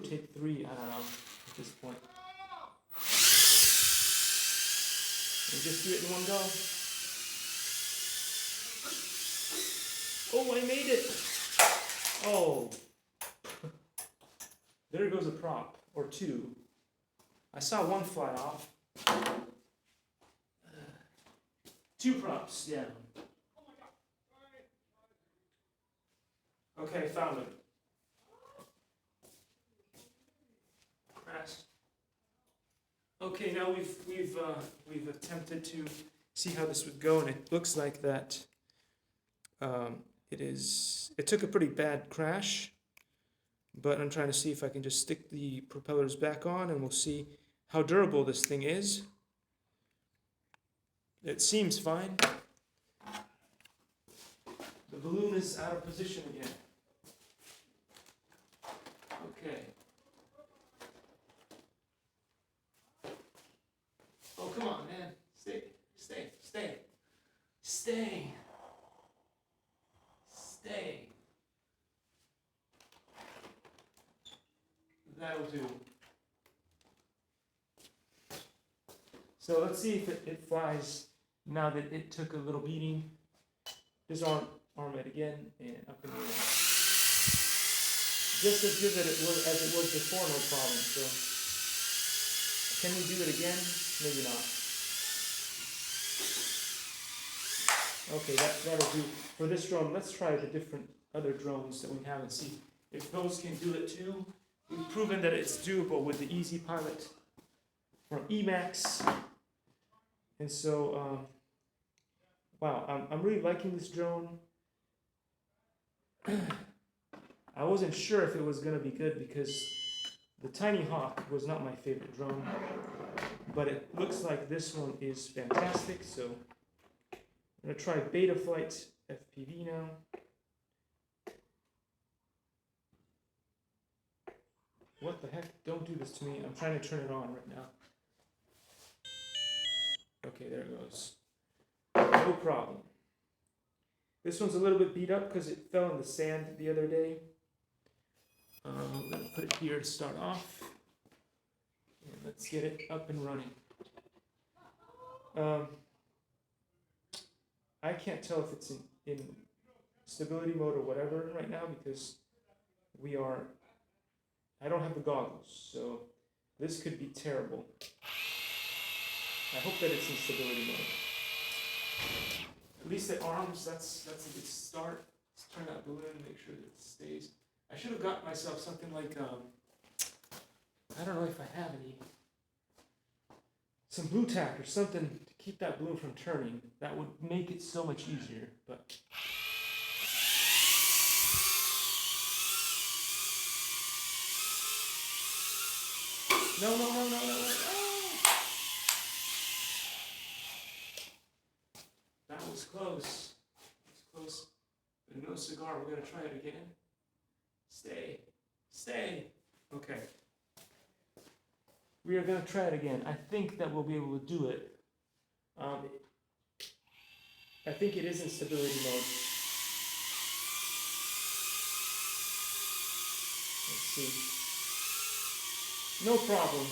take 3, I don't know, at this point. And just do it in one go. Oh, I made it! Oh. There goes a prop, or 2. I saw one fly off. 2 props, yeah. Okay, found it. Crashed. Okay, now we've attempted to see how this would go, and it looks like that. It took a pretty bad crash, but I'm trying to see if I can just stick the propellers back on, and we'll see how durable this thing is. It seems fine. The balloon is out of position again. Okay. Oh, come on, man. Stay. That'll do. So let's see if it flies now that it took a little beating. Just arm it again and up in the air. Just as good as it was before, no problem. So can we do it again? Maybe not. Okay, that'll do. For this drone, let's try the different other drones that we have and see if those can do it too. We've proven that it's doable with the Easy Pilot from Emax. And so, wow, I'm really liking this drone. I wasn't sure if it was going to be good because the Tiny Hawk was not my favorite drone. But it looks like this one is fantastic. So I'm going to try Beta Flight FPV now. What the heck? Don't do this to me. I'm trying to turn it on right now. Okay, there it goes. No problem. This one's a little bit beat up because it fell in the sand the other day. I'm going to put it here to start off. And let's get it up and running. I can't tell if it's in stability mode or whatever right now because I don't have the goggles, so this could be terrible. I hope that it's in stability mode. At least the arms, that's a good start. Let's turn that balloon and make sure that it stays. I should have got myself something like, I don't know if I have any, some blue tack or something to keep that balloon from turning. That would make it so much easier, but... No. That was close. But no cigar. We're going to try it again. Stay. Okay. We are going to try it again. I think that we'll be able to do it. I think it is in stability mode. Let's see. No problem.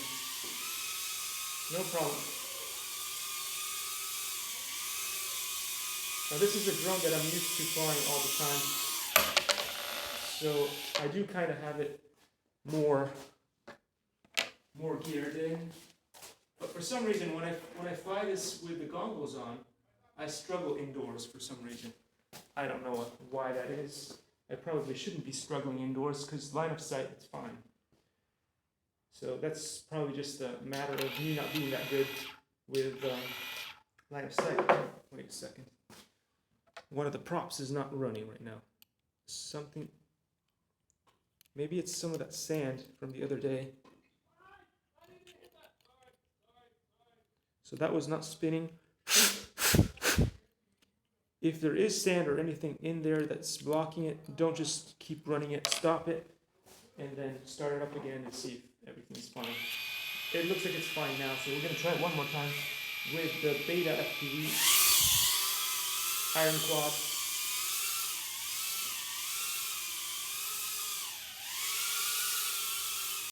Now this is a drone that I'm used to flying all the time. So I do kind of have it more geared in. But for some reason when I fly this with the goggles on, I struggle indoors for some reason. I don't know why that is. I probably shouldn't be struggling indoors because line of sight, it's fine. So that's probably just a matter of me not being that good with line of sight. Wait a second. One of the props is not running right now. Maybe it's some of that sand from the other day. So that was not spinning. If there is sand or anything in there that's blocking it, don't just keep running it. Stop it and then start it up again and see if everything's fine. It looks like it's fine now, so we're going to try it one more time with the Beta FPV Iron Quad.